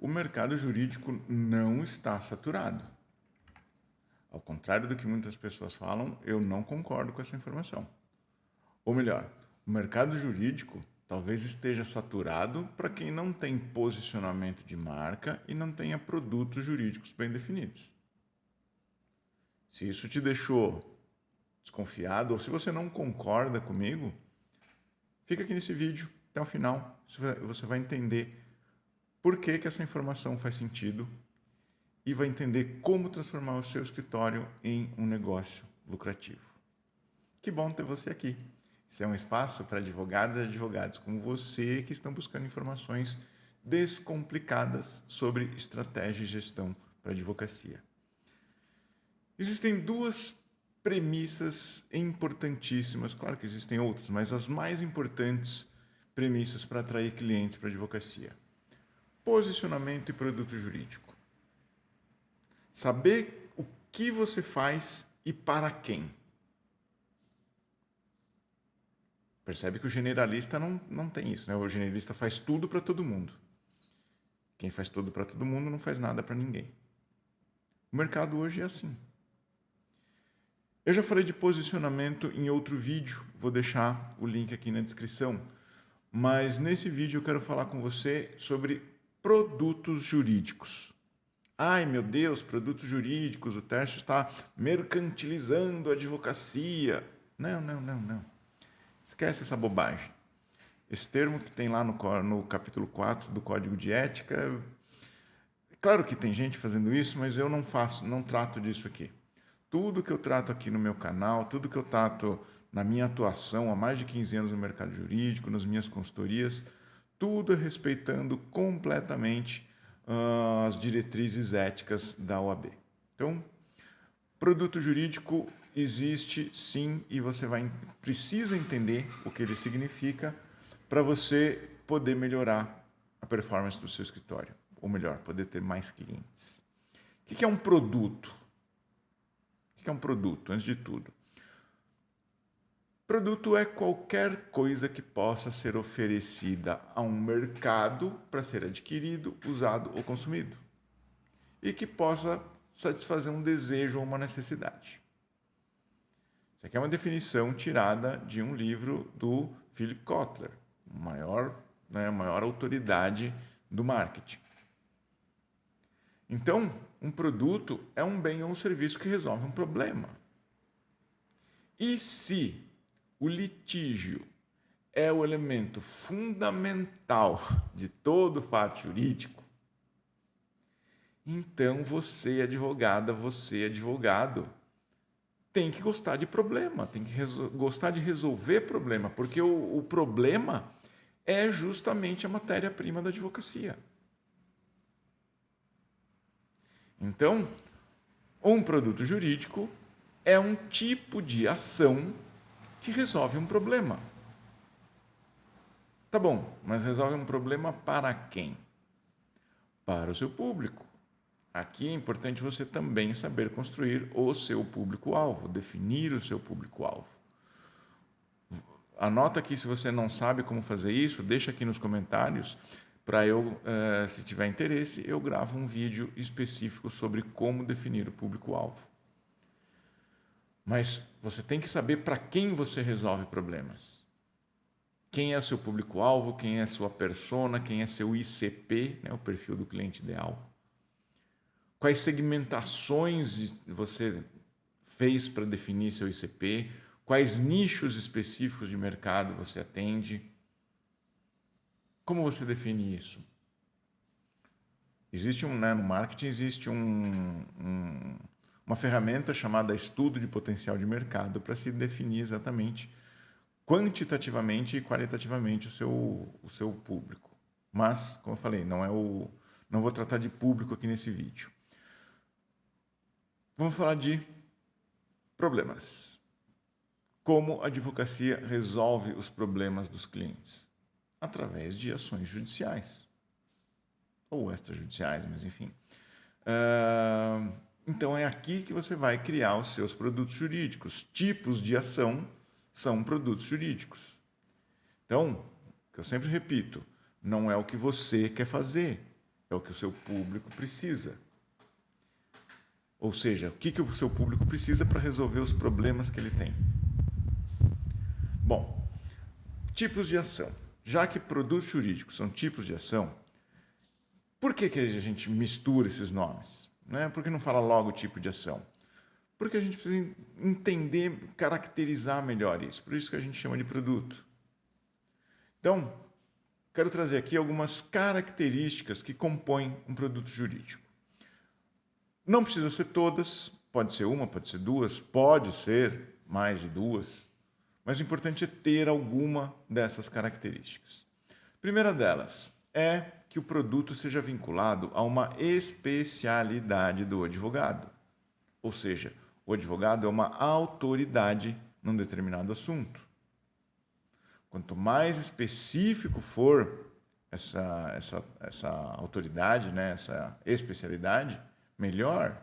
o mercado jurídico não está saturado. Ao contrário do que muitas pessoas falam, eu não concordo com essa informação. Ou melhor, o mercado jurídico talvez esteja saturado para quem não tem posicionamento de marca e não tenha produtos jurídicos bem definidos. Se isso te deixou desconfiado ou se você não concorda comigo, fica aqui nesse vídeo até o final. Você vai entender por que essa informação faz sentido e vai entender como transformar o seu escritório em um negócio lucrativo. Que bom ter você aqui. Esse é um espaço para advogados e advogados como você que estão buscando informações descomplicadas sobre estratégia e gestão para advocacia. Existem duas premissas importantíssimas, claro que existem outras, mas as mais importantes premissas para atrair clientes para a advocacia. Posicionamento e produto jurídico. Saber o que você faz e para quem. Percebe que o generalista não tem isso, né? O generalista faz tudo para todo mundo. Quem faz tudo para todo mundo não faz nada para ninguém. O mercado hoje é assim. Eu já falei de posicionamento em outro vídeo, vou deixar o link aqui na descrição. Mas nesse vídeo eu quero falar com você sobre produtos jurídicos. Ai, meu Deus, produtos jurídicos, o Tércio está mercantilizando a advocacia. Não. Esquece essa bobagem. Esse termo que tem lá no capítulo 4 do Código de Ética, claro que tem gente fazendo isso, mas eu não trato disso aqui. Tudo que eu trato aqui no meu canal, tudo que eu trato na minha atuação há mais de 15 anos no mercado jurídico, nas minhas consultorias, tudo é respeitando completamente as diretrizes éticas da OAB. Então, produto jurídico existe sim e você precisa entender o que ele significa para você poder melhorar a performance do seu escritório, ou melhor, poder ter mais clientes. O que é um produto? O que é um produto, antes de tudo? Produto é qualquer coisa que possa ser oferecida a um mercado para ser adquirido, usado ou consumido. E que possa satisfazer um desejo ou uma necessidade. Isso aqui é uma definição tirada de um livro do Philip Kotler, a maior autoridade do marketing. Então, um produto é um bem ou um serviço que resolve um problema. E se o litígio é o elemento fundamental de todo fato jurídico, então você, advogada, você, advogado, tem que gostar de problema, tem que gostar de resolver problema, porque o problema é justamente a matéria-prima da advocacia. Então, um produto jurídico é um tipo de ação que resolve um problema. Tá bom, mas resolve um problema para quem? Para o seu público. Aqui é importante você também saber construir o seu público-alvo, definir o seu público-alvo. Anota aqui se você não sabe como fazer isso, deixa aqui nos comentários para eu, se tiver interesse, eu gravo um vídeo específico sobre como definir o público-alvo. Mas você tem que saber para quem você resolve problemas. Quem é o seu público-alvo, quem é a sua persona, quem é seu ICP, né, o perfil do cliente ideal. Quais segmentações você fez para definir seu ICP? Quais nichos específicos de mercado você atende? Como você define isso? Existe no marketing existe uma ferramenta chamada estudo de potencial de mercado para se definir exatamente quantitativamente e qualitativamente o seu público. Mas, como eu falei, não vou tratar de público aqui nesse vídeo. Vamos falar de problemas. Como a advocacia resolve os problemas dos clientes? Através de ações judiciais. Ou extrajudiciais, mas enfim. Então é aqui que você vai criar os seus produtos jurídicos. Tipos de ação são produtos jurídicos. Então, que eu sempre repito, não é o que você quer fazer, é o que o seu público precisa. Ou seja, o que o seu público precisa para resolver os problemas que ele tem. Bom, tipos de ação. Já que produtos jurídicos são tipos de ação, por que a gente mistura esses nomes? Né? Por que não fala logo tipo de ação? Porque a gente precisa entender, caracterizar melhor isso. Por isso que a gente chama de produto. Então, quero trazer aqui algumas características que compõem um produto jurídico. Não precisa ser todas, pode ser uma, pode ser duas, pode ser mais de duas, mas o importante é ter alguma dessas características. A primeira delas é que o produto seja vinculado a uma especialidade do advogado. Ou seja, o advogado é uma autoridade num determinado assunto. Quanto mais específico for essa autoridade, né, essa especialidade, melhor,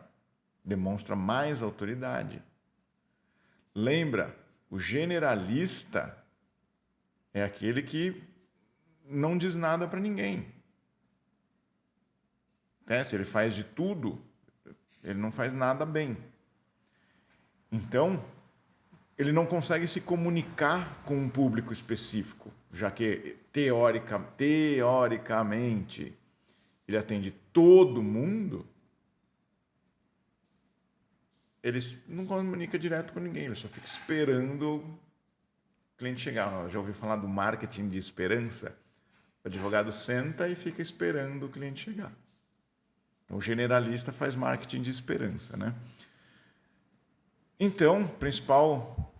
demonstra mais autoridade. Lembra, o generalista é aquele que não diz nada para ninguém. Se ele faz de tudo, ele não faz nada bem. Então, ele não consegue se comunicar com um público específico, já que, teoricamente, ele atende todo mundo. Ele não comunica direto com ninguém, ele só fica esperando o cliente chegar. Já ouviu falar do marketing de esperança? O advogado senta e fica esperando o cliente chegar. Então, o generalista faz marketing de esperança, né? Então,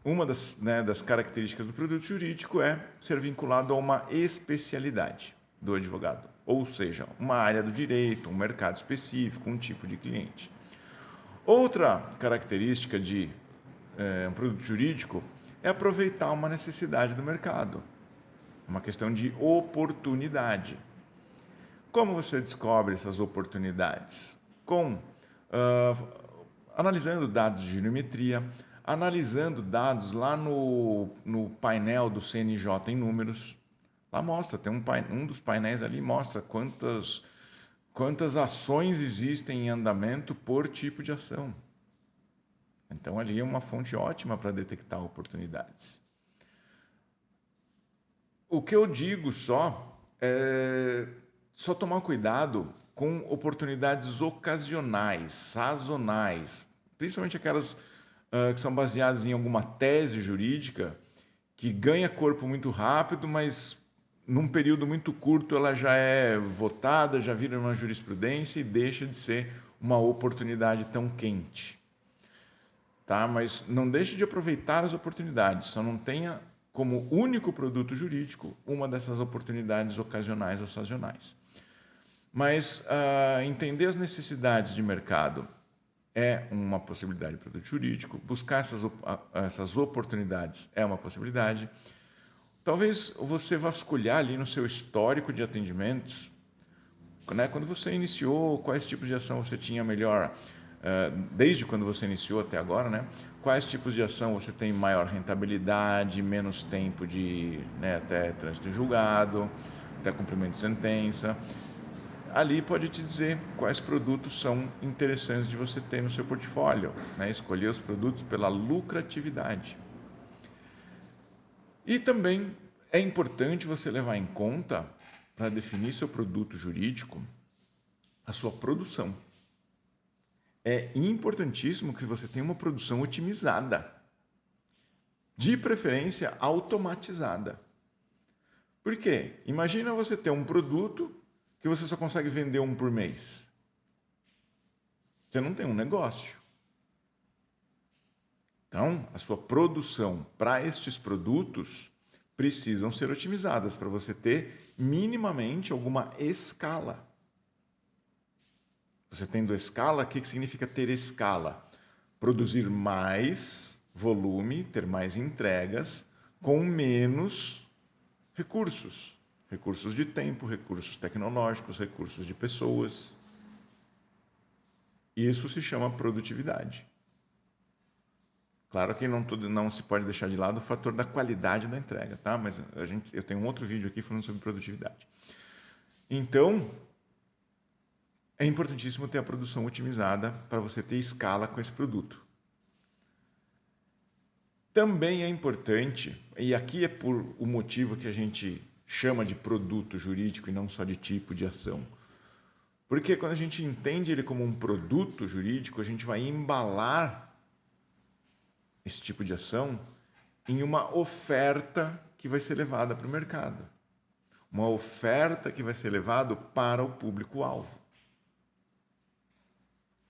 uma das características do produto jurídico é ser vinculado a uma especialidade do advogado, ou seja, uma área do direito, um mercado específico, um tipo de cliente. Outra característica de um produto jurídico é aproveitar uma necessidade do mercado, uma questão de oportunidade. Como você descobre essas oportunidades? Analisando dados de jurimetria, analisando dados lá no painel do CNJ em números. Lá mostra, tem um dos painéis ali mostra quantas ações existem em andamento por tipo de ação. Então, ali é uma fonte ótima para detectar oportunidades. O que eu digo é só tomar cuidado com oportunidades ocasionais, sazonais, principalmente aquelas que são baseadas em alguma tese jurídica que ganha corpo muito rápido, mas num período muito curto ela já é votada, já vira uma jurisprudência e deixa de ser uma oportunidade tão quente. Tá? Mas não deixe de aproveitar as oportunidades, só não tenha como único produto jurídico uma dessas oportunidades ocasionais ou sazonais. Mas entender as necessidades de mercado é uma possibilidade de produto jurídico, buscar essas oportunidades é uma possibilidade. Talvez você vasculhar ali no seu histórico de atendimentos, né? Quando você iniciou, quais tipos de ação você tinha melhor, desde quando você iniciou até agora, né? Quais tipos de ação você tem maior rentabilidade, menos tempo até trânsito em julgado, até cumprimento de sentença. Ali pode te dizer quais produtos são interessantes de você ter no seu portfólio, né? Escolher os produtos pela lucratividade. E também é importante você levar em conta, para definir seu produto jurídico, a sua produção. É importantíssimo que você tenha uma produção otimizada, de preferência automatizada. Por quê? Imagina você ter um produto que você só consegue vender um por mês. Você não tem um negócio. Então, a sua produção para estes produtos precisam ser otimizadas para você ter minimamente alguma escala. Você tendo escala, o que significa ter escala? Produzir mais volume, ter mais entregas com menos recursos. Recursos de tempo, recursos tecnológicos, recursos de pessoas. Isso se chama produtividade. Claro que não se pode deixar de lado o fator da qualidade da entrega, tá? Mas eu tenho um outro vídeo aqui falando sobre produtividade. Então, é importantíssimo ter a produção otimizada para você ter escala com esse produto. Também é importante, e aqui é por o motivo que a gente chama de produto jurídico e não só de tipo de ação. Porque quando a gente entende ele como um produto jurídico, a gente vai embalar esse tipo de ação em uma oferta que vai ser levada para o mercado. Uma oferta que vai ser levada para o público-alvo.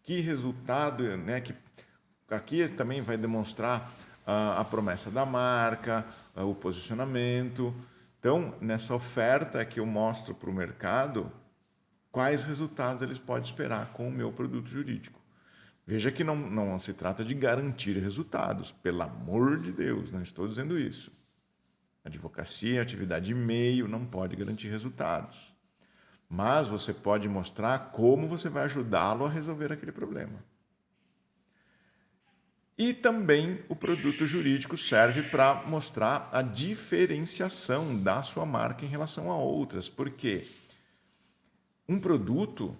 Que resultado, né? Que aqui também vai demonstrar a promessa da marca, o posicionamento. Então, nessa oferta é que eu mostro para o mercado quais resultados eles podem esperar com o meu produto jurídico. Veja que não se trata de garantir resultados, pelo amor de Deus, não estou dizendo isso. Advocacia, atividade de meio, não pode garantir resultados. Mas você pode mostrar como você vai ajudá-lo a resolver aquele problema. E também o produto jurídico serve para mostrar a diferenciação da sua marca em relação a outras. Porque um produto,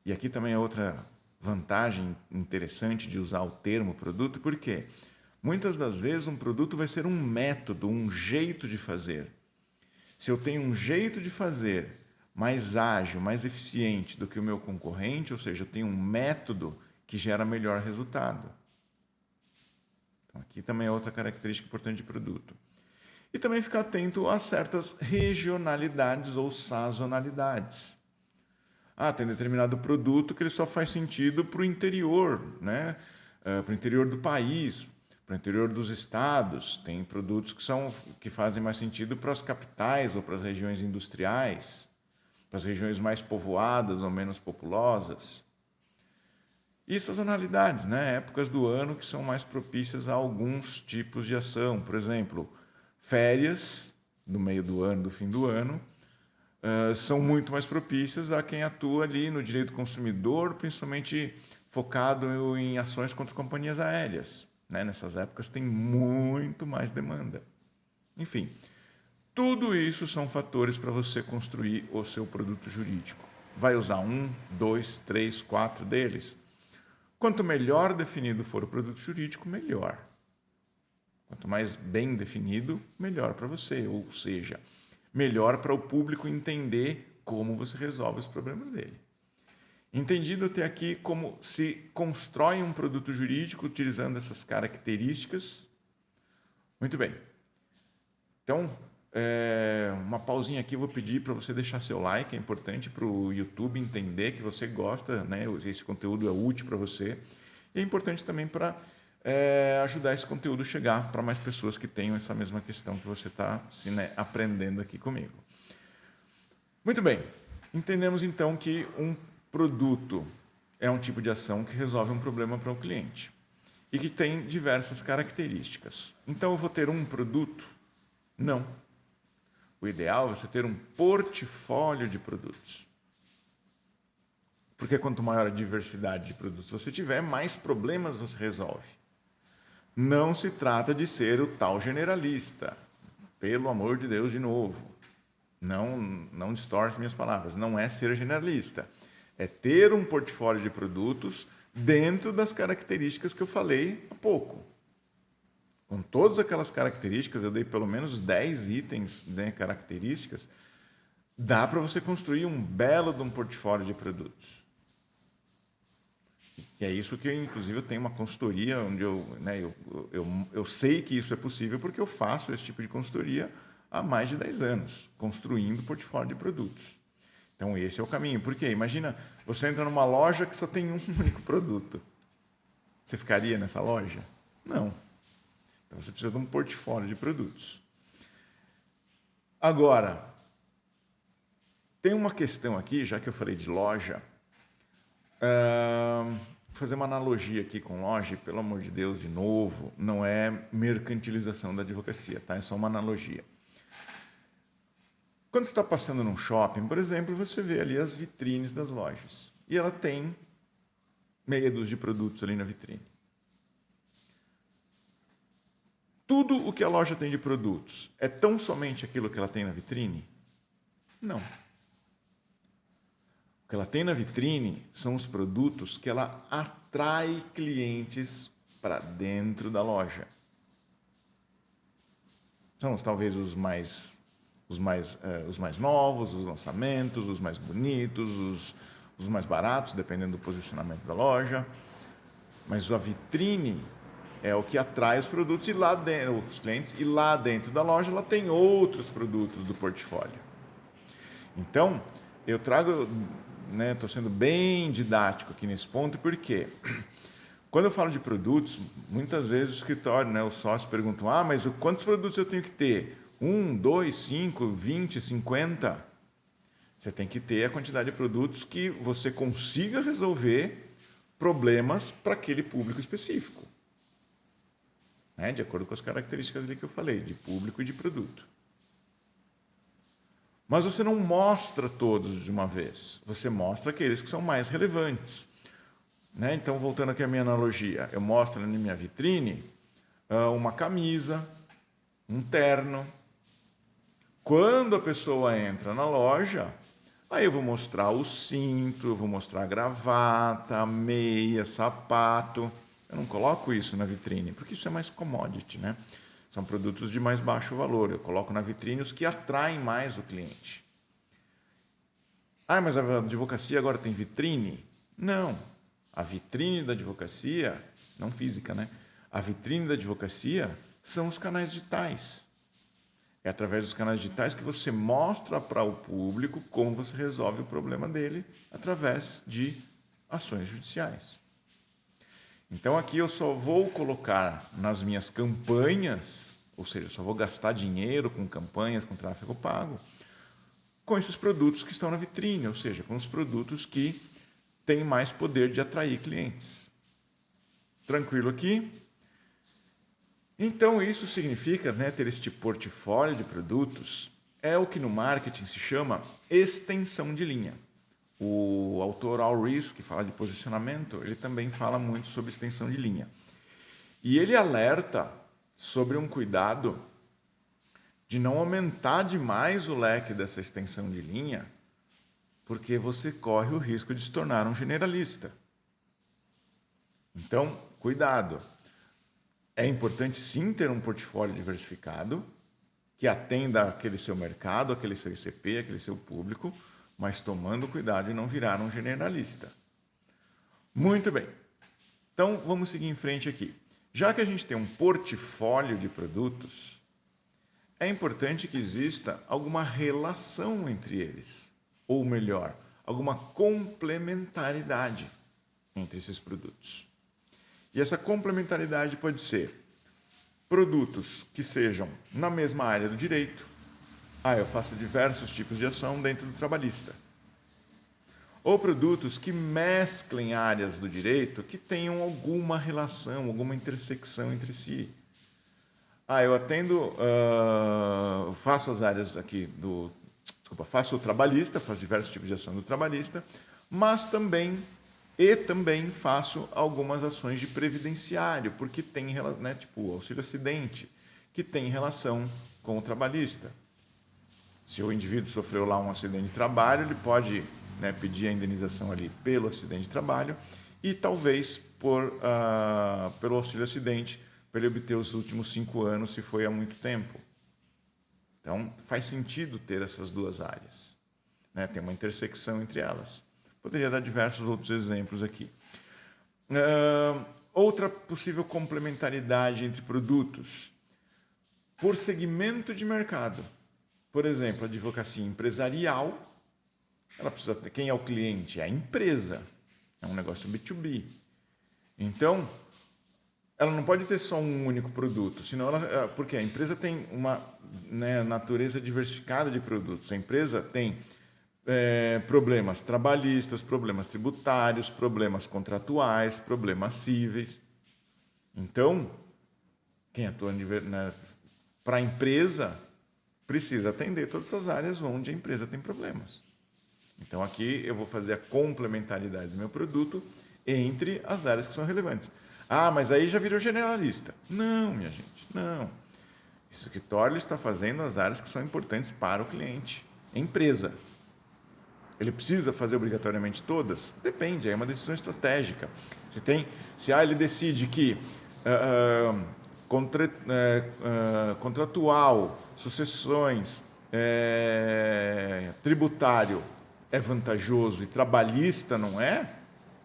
e aqui também é outra vantagem interessante de usar o termo produto, porque muitas das vezes um produto vai ser um método, um jeito de fazer. Se eu tenho um jeito de fazer mais ágil, mais eficiente do que o meu concorrente, ou seja, eu tenho um método que gera melhor resultado. Então, aqui também é outra característica importante de produto. E também ficar atento a certas regionalidades ou sazonalidades. Tem determinado produto que ele só faz sentido para o interior, né? Para o interior do país, para o interior dos estados. Tem produtos que fazem mais sentido para as capitais ou para as regiões industriais, para as regiões mais povoadas ou menos populosas. E sazonalidades, né? Épocas do ano que são mais propícias a alguns tipos de ação. Por exemplo, férias no meio do ano, do fim do ano, são muito mais propícias a quem atua ali no direito do consumidor, principalmente focado em ações contra companhias aéreas. Né? Nessas épocas tem muito mais demanda. Enfim, tudo isso são fatores para você construir o seu produto jurídico. Vai usar 1, 2, 3, 4 deles? Quanto melhor definido for o produto jurídico, melhor. Quanto mais bem definido, melhor para você. Ou seja, melhor para o público entender como você resolve os problemas dele. Entendido até aqui como se constrói um produto jurídico utilizando essas características? Muito bem. Então, uma pausinha aqui, vou pedir para você deixar seu like, é importante para o YouTube entender que você gosta, né? Esse conteúdo é útil para você. E é importante também para ajudar esse conteúdo a chegar para mais pessoas que tenham essa mesma questão que você está aprendendo aqui comigo. Muito bem, entendemos então que um produto é um tipo de ação que resolve um problema para o cliente e que tem diversas características. Então eu vou ter um produto? Não. O ideal é você ter um portfólio de produtos. Porque quanto maior a diversidade de produtos você tiver, mais problemas você resolve. Não se trata de ser o tal generalista. Pelo amor de Deus, de novo. Não distorce minhas palavras. Não é ser generalista. É ter um portfólio de produtos dentro das características que eu falei há pouco. Com todas aquelas características, eu dei pelo menos 10 itens, né, características, dá para você construir um belo de um portfólio de produtos. E é isso que, inclusive, eu tenho uma consultoria onde eu sei que isso é possível porque eu faço esse tipo de consultoria há mais de 10 anos, construindo portfólio de produtos. Então, esse é o caminho. Por quê? Imagina, você entra numa loja que só tem um único produto. Você ficaria nessa loja? Não. Então, você precisa de um portfólio de produtos. Agora, tem uma questão aqui, já que eu falei de loja, vou fazer uma analogia aqui com loja, e, pelo amor de Deus, de novo, não é mercantilização da advocacia, tá? É só uma analogia. Quando você está passando num shopping, por exemplo, você vê ali as vitrines das lojas. E ela tem meia dúzia de produtos ali na vitrine. Tudo o que a loja tem de produtos é tão somente aquilo que ela tem na vitrine? Não. O que ela tem na vitrine são os produtos que ela atrai clientes para dentro da loja. São talvez os mais novos, os lançamentos, os mais bonitos, os mais baratos, dependendo do posicionamento da loja. Mas a vitrine é o que atrai os produtos e lá dentro, os clientes, e lá dentro da loja ela tem outros produtos do portfólio. Então, eu trago, estou sendo bem didático aqui nesse ponto, porque quando eu falo de produtos, muitas vezes o escritório, os sócios perguntam, mas quantos produtos eu tenho que ter? 1, 2, 5, 20, 50? Você tem que ter a quantidade de produtos que você consiga resolver problemas para aquele público específico. De acordo com as características ali que eu falei, de público e de produto. Mas você não mostra todos de uma vez. Você mostra aqueles que são mais relevantes. Então, voltando aqui à minha analogia, eu mostro na minha vitrine uma camisa, um terno. Quando a pessoa entra na loja, aí eu vou mostrar o cinto, eu vou mostrar a gravata, meia, sapato. Eu não coloco isso na vitrine, porque isso é mais commodity, São produtos de mais baixo valor. Eu coloco na vitrine os que atraem mais o cliente. Mas a advocacia agora tem vitrine? Não. A vitrine da advocacia, não física, A vitrine da advocacia são os canais digitais. É através dos canais digitais que você mostra para o público como você resolve o problema dele através de ações judiciais. Então aqui eu só vou colocar nas minhas campanhas, ou seja, eu só vou gastar dinheiro com campanhas, com tráfego pago, com esses produtos que estão na vitrine, ou seja, com os produtos que têm mais poder de atrair clientes. Tranquilo aqui? Então isso significa, ter este portfólio de produtos, é o que no marketing se chama extensão de linha. O autor Al Ries, que fala de posicionamento, ele também fala muito sobre extensão de linha. E ele alerta sobre um cuidado de não aumentar demais o leque dessa extensão de linha, porque você corre o risco de se tornar um generalista. Então, cuidado. É importante sim ter um portfólio diversificado, que atenda aquele seu mercado, aquele seu ICP, aquele seu público, mas tomando cuidado de não virar um generalista. Muito bem. Então, vamos seguir em frente aqui. Já que a gente tem um portfólio de produtos, é importante que exista alguma relação entre eles. Ou melhor, alguma complementaridade entre esses produtos. E essa complementaridade pode ser produtos que sejam na mesma área do direito. Eu faço diversos tipos de ação dentro do trabalhista. Ou produtos que mesclem áreas do direito que tenham alguma relação, alguma intersecção entre si. Eu atendo, faço as áreas aqui faço o trabalhista, faço diversos tipos de ação do trabalhista, mas também faço algumas ações de previdenciário, porque tem, tipo auxílio acidente, que tem relação com o trabalhista. Se o indivíduo sofreu lá um acidente de trabalho, ele pode pedir a indenização ali pelo acidente de trabalho e talvez pelo auxílio acidente, para ele obter os últimos 5 anos, se foi há muito tempo. Então, faz sentido ter essas duas áreas. Tem uma intersecção entre elas. Poderia dar diversos outros exemplos aqui. Outra possível complementaridade entre produtos. Por segmento de mercado. Por exemplo, a advocacia empresarial, ela precisa ter quem é o cliente? É a empresa. É um negócio B2B. Então, ela não pode ter só um único produto, senão porque a empresa tem uma natureza diversificada de produtos. A empresa tem problemas trabalhistas, problemas tributários, problemas contratuais, problemas cíveis. Então, quem atua para a empresa precisa atender todas essas áreas onde a empresa tem problemas. Então, aqui eu vou fazer a complementaridade do meu produto entre as áreas que são relevantes. Mas aí já virou generalista. Não, minha gente, não. Esse escritório está fazendo as áreas que são importantes para o cliente, empresa. Ele precisa fazer obrigatoriamente todas? Depende, é uma decisão estratégica. Se ele decide que contratual, sucessões, tributário é vantajoso e trabalhista não é,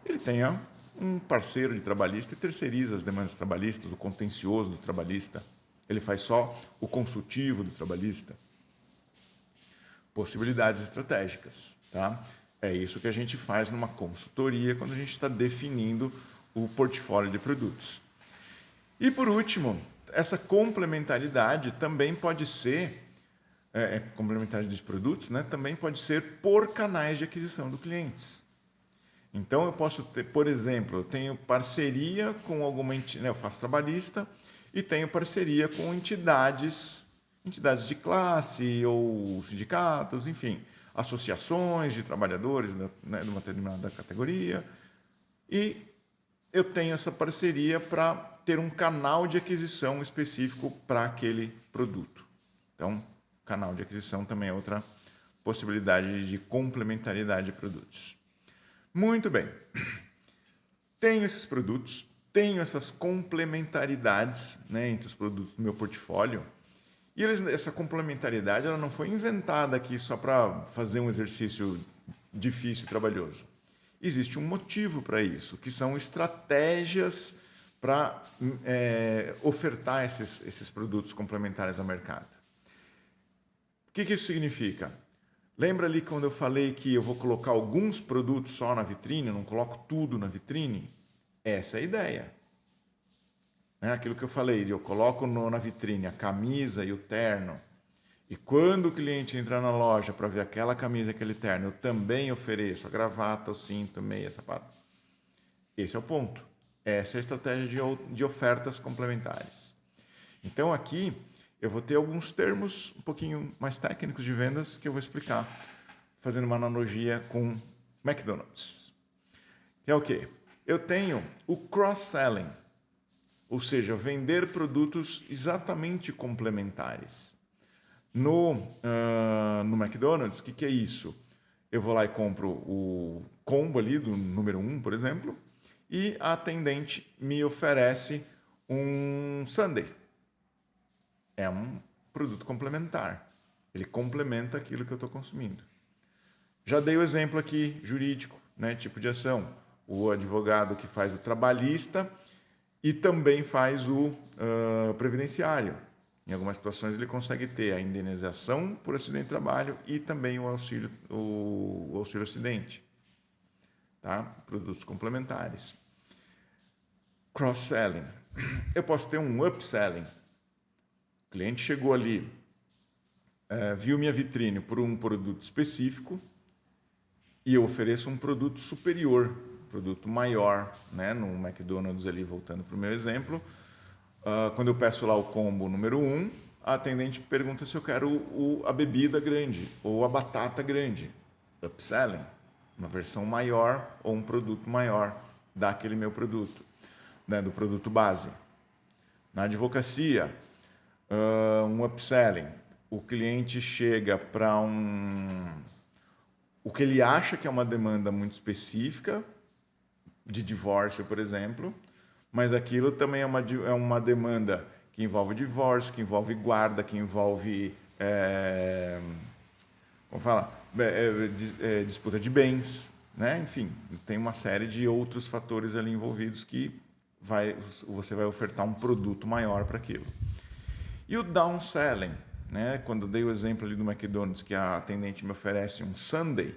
ele tenha um parceiro de trabalhista e terceiriza as demandas trabalhistas, o contencioso do trabalhista. Ele faz só o consultivo do trabalhista. Possibilidades estratégicas, tá? É isso que a gente faz numa consultoria quando a gente está definindo o portfólio de produtos. E por último, essa complementaridade também pode ser, complementaridade dos produtos, né? Também pode ser por canais de aquisição dos clientes. Então eu posso ter, por exemplo, eu tenho parceria com alguma entidade, né? Eu faço trabalhista e tenho parceria com entidades de classe ou sindicatos, enfim, associações de trabalhadores, né, de uma determinada categoria. E eu tenho essa parceria para ter um canal de aquisição específico para aquele produto. Então, canal de aquisição também é outra possibilidade de complementariedade de produtos. Muito bem. Tenho esses produtos, tenho essas complementaridades, né, entre os produtos do meu portfólio. E essa complementariedade ela não foi inventada aqui só para fazer um exercício difícil e trabalhoso. Existe um motivo para isso, que são estratégias para ofertar esses produtos complementares ao mercado. O que isso significa? Lembra ali quando eu falei que eu vou colocar alguns produtos só na vitrine, eu não coloco tudo na vitrine? Essa é a ideia. É aquilo que eu falei, eu coloco na vitrine a camisa e o terno. E quando o cliente entrar na loja para ver aquela camisa e aquele terno, eu também ofereço a gravata, o cinto, meia, sapato. Esse é o ponto. Essa é a estratégia de ofertas complementares. Então aqui eu vou ter alguns termos um pouquinho mais técnicos de vendas que eu vou explicar, fazendo uma analogia com McDonald's. Que é o quê? Eu tenho o cross-selling, ou seja, vender produtos exatamente complementares. No McDonald's, o que é isso? Eu vou lá e compro o combo ali do número 1, por exemplo, e a atendente me oferece um sundae. É um produto complementar. Ele complementa aquilo que eu estou consumindo. Já dei o exemplo aqui, jurídico, né, tipo de ação. O advogado que faz o trabalhista e também faz o previdenciário. Em algumas situações ele consegue ter a indenização por acidente de trabalho e também o auxílio acidente. Tá? Produtos complementares. Cross-selling. Eu posso ter um upselling. O cliente chegou ali, viu minha vitrine por um produto específico e eu ofereço um produto superior, produto maior, né? No McDonald's ali, voltando para o meu exemplo, quando eu peço lá o combo número 1, a atendente pergunta se eu quero a bebida grande ou a batata grande. Upselling, uma versão maior ou um produto maior daquele meu produto, né? Do produto base. Na advocacia, um upselling. O cliente chega para o que ele acha que é uma demanda muito específica, de divórcio, por exemplo, mas aquilo também é uma demanda que envolve divórcio, que envolve guarda, que envolve disputa de bens, né? Enfim, tem uma série de outros fatores ali envolvidos que você vai ofertar um produto maior para aquilo. E o downselling, né? Quando eu dei o exemplo ali do McDonald's, que a atendente me oferece um sundae,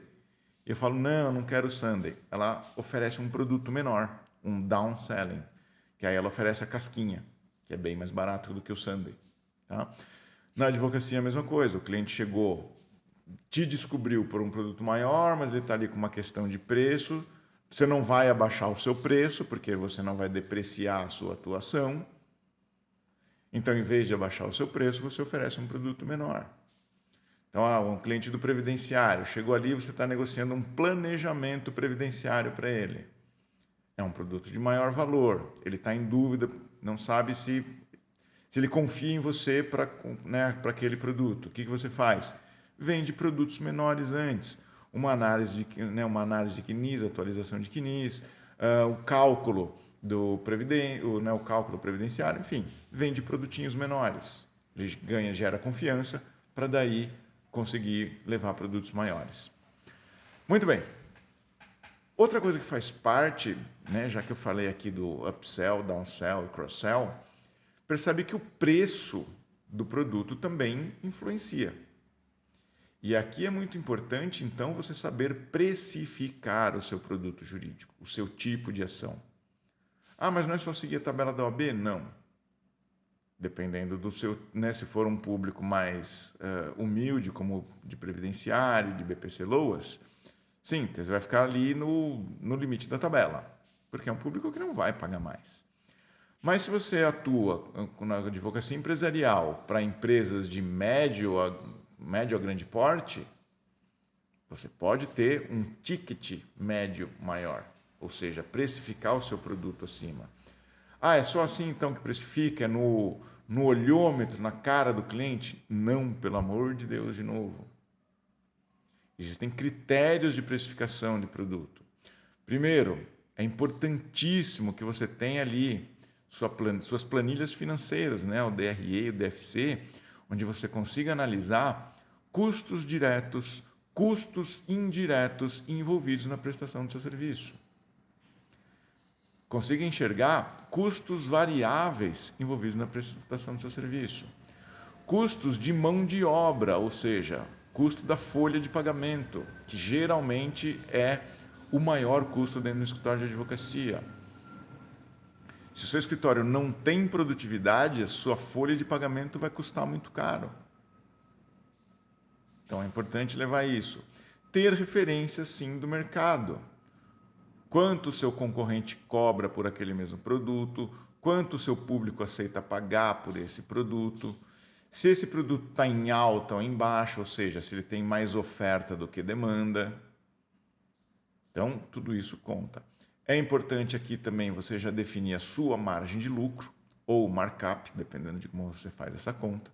eu falo, não, eu não quero sundae. Ela oferece um produto menor, um downselling, que aí ela oferece a casquinha, que é bem mais barato do que o sundae. Tá? Na advocacia, a mesma coisa. O cliente chegou, te descobriu por um produto maior, mas ele está ali com uma questão de preço. Você não vai abaixar o seu preço, porque você não vai depreciar a sua atuação. Então, em vez de abaixar o seu preço, você oferece um produto menor. Então, um cliente do previdenciário chegou ali, você está negociando um planejamento previdenciário para ele. É um produto de maior valor. Ele está em dúvida, não sabe se ele confia em você para aquele produto. O que você faz? Vende produtos menores antes. uma análise de CNIS, atualização de CNIS, o cálculo o cálculo previdenciário, enfim, vende produtinhos menores. Ele gera confiança para daí conseguir levar produtos maiores. Muito bem. Outra coisa que faz parte, né, já que eu falei aqui do upsell, downsell e cross-sell, percebe que o preço do produto também influencia. E aqui é muito importante, então, você saber precificar o seu produto jurídico, o seu tipo de ação. Ah, mas não é só seguir a tabela da OAB? Não. Dependendo do seu, né, se for um público mais humilde, como de previdenciário, de BPC-Loas, sim, você vai ficar ali no limite da tabela, porque é um público que não vai pagar mais. Mas se você atua na advocacia empresarial para empresas de médio a grande porte, você pode ter um ticket médio maior, ou seja, precificar o seu produto acima. Ah, é só assim então que precifica? É no olhômetro, na cara do cliente? Não, pelo amor de Deus, de novo. Existem critérios de precificação de produto. Primeiro, é importantíssimo que você tenha ali suas planilhas financeiras, né? O DRE e o DFC, onde você consiga analisar custos diretos, custos indiretos envolvidos na prestação do seu serviço. Consiga enxergar custos variáveis envolvidos na prestação do seu serviço. Custos de mão de obra, ou seja, custo da folha de pagamento, que geralmente é o maior custo dentro do escritório de advocacia. Se o seu escritório não tem produtividade, a sua folha de pagamento vai custar muito caro. Então é importante levar isso. Ter referência, sim, do mercado. Quanto o seu concorrente cobra por aquele mesmo produto, quanto o seu público aceita pagar por esse produto, se esse produto está em alta ou em baixa, ou seja, se ele tem mais oferta do que demanda. Então, tudo isso conta. É importante aqui também você já definir a sua margem de lucro ou markup, dependendo de como você faz essa conta.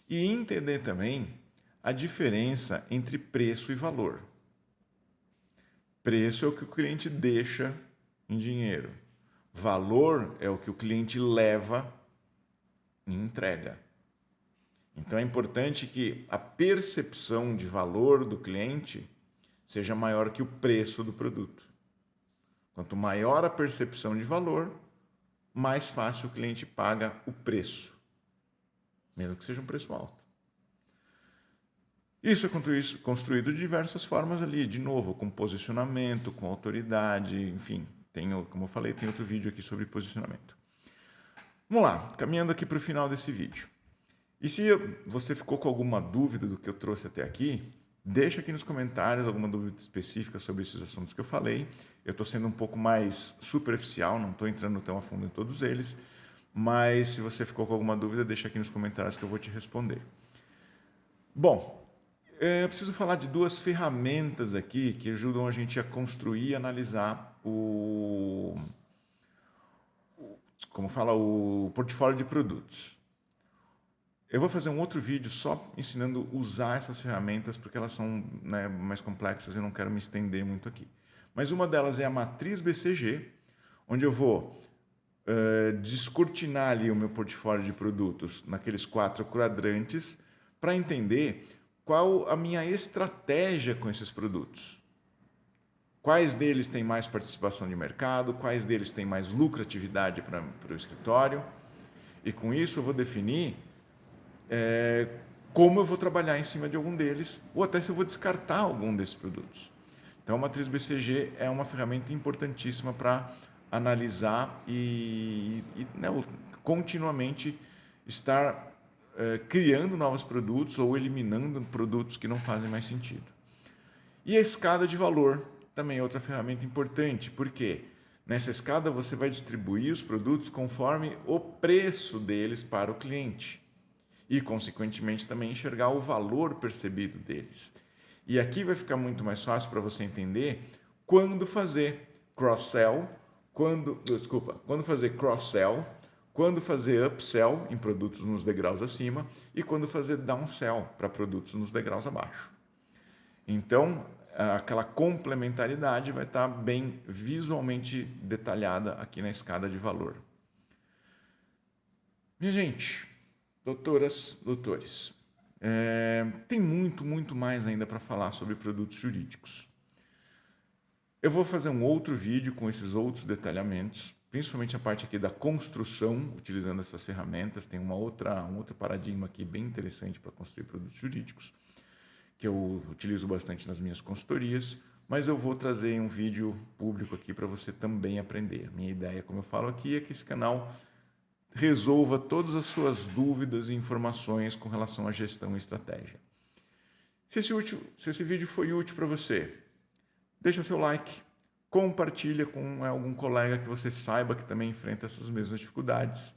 E entender também a diferença entre preço e valor. Preço é o que o cliente deixa em dinheiro. Valor é o que o cliente leva em entrega. Então é importante que a percepção de valor do cliente seja maior que o preço do produto. Quanto maior a percepção de valor, mais fácil o cliente paga o preço, mesmo que seja um preço alto. Isso é construído de diversas formas ali, de novo, com posicionamento, com autoridade, enfim. Como eu falei, tem outro vídeo aqui sobre posicionamento. Vamos lá, caminhando aqui para o final desse vídeo. E se você ficou com alguma dúvida do que eu trouxe até aqui, deixa aqui nos comentários alguma dúvida específica sobre esses assuntos que eu falei. Eu estou sendo um pouco mais superficial, não estou entrando tão a fundo em todos eles, mas se você ficou com alguma dúvida, deixa aqui nos comentários que eu vou te responder. Bom, eu preciso falar de duas ferramentas aqui que ajudam a gente a construir e analisar o portfólio de produtos. Eu vou fazer um outro vídeo só ensinando a usar essas ferramentas, porque elas são, né, mais complexas e eu não quero me estender muito aqui. Mas uma delas é a matriz BCG, onde eu vou descortinar ali o meu portfólio de produtos naqueles 4 quadrantes para entender qual a minha estratégia com esses produtos. Quais deles têm mais participação de mercado, quais deles têm mais lucratividade para o escritório. E com isso eu vou definir como eu vou trabalhar em cima de algum deles, ou até se eu vou descartar algum desses produtos. Então, a matriz BCG é uma ferramenta importantíssima para analisar e continuamente estar criando novos produtos ou eliminando produtos que não fazem mais sentido. E a escada de valor também é outra ferramenta importante, porque nessa escada você vai distribuir os produtos conforme o preço deles para o cliente e, consequentemente, também enxergar o valor percebido deles. E aqui vai ficar muito mais fácil para você entender quando fazer cross-sell, quando fazer cross-sell, quando fazer upsell em produtos nos degraus acima e quando fazer downsell para produtos nos degraus abaixo. Então, aquela complementaridade vai estar bem visualmente detalhada aqui na escada de valor. Minha gente, doutoras, doutores, tem muito mais ainda para falar sobre produtos jurídicos. Eu vou fazer um outro vídeo com esses outros detalhamentos, principalmente a parte aqui da construção, utilizando essas ferramentas. Tem um outro paradigma aqui bem interessante para construir produtos jurídicos, que eu utilizo bastante nas minhas consultorias, mas eu vou trazer um vídeo público aqui para você também aprender. A minha ideia, como eu falo aqui, é que esse canal resolva todas as suas dúvidas e informações com relação à gestão e estratégia. Se esse vídeo foi útil para você, deixa seu like, compartilha com algum colega que você saiba que também enfrenta essas mesmas dificuldades.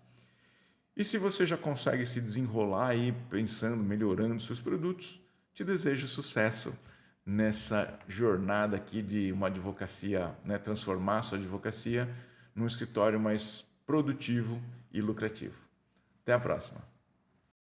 E se você já consegue se desenrolar aí pensando, melhorando seus produtos, te desejo sucesso nessa jornada aqui de uma advocacia, né, transformar a sua advocacia num escritório mais produtivo e lucrativo. Até a próxima!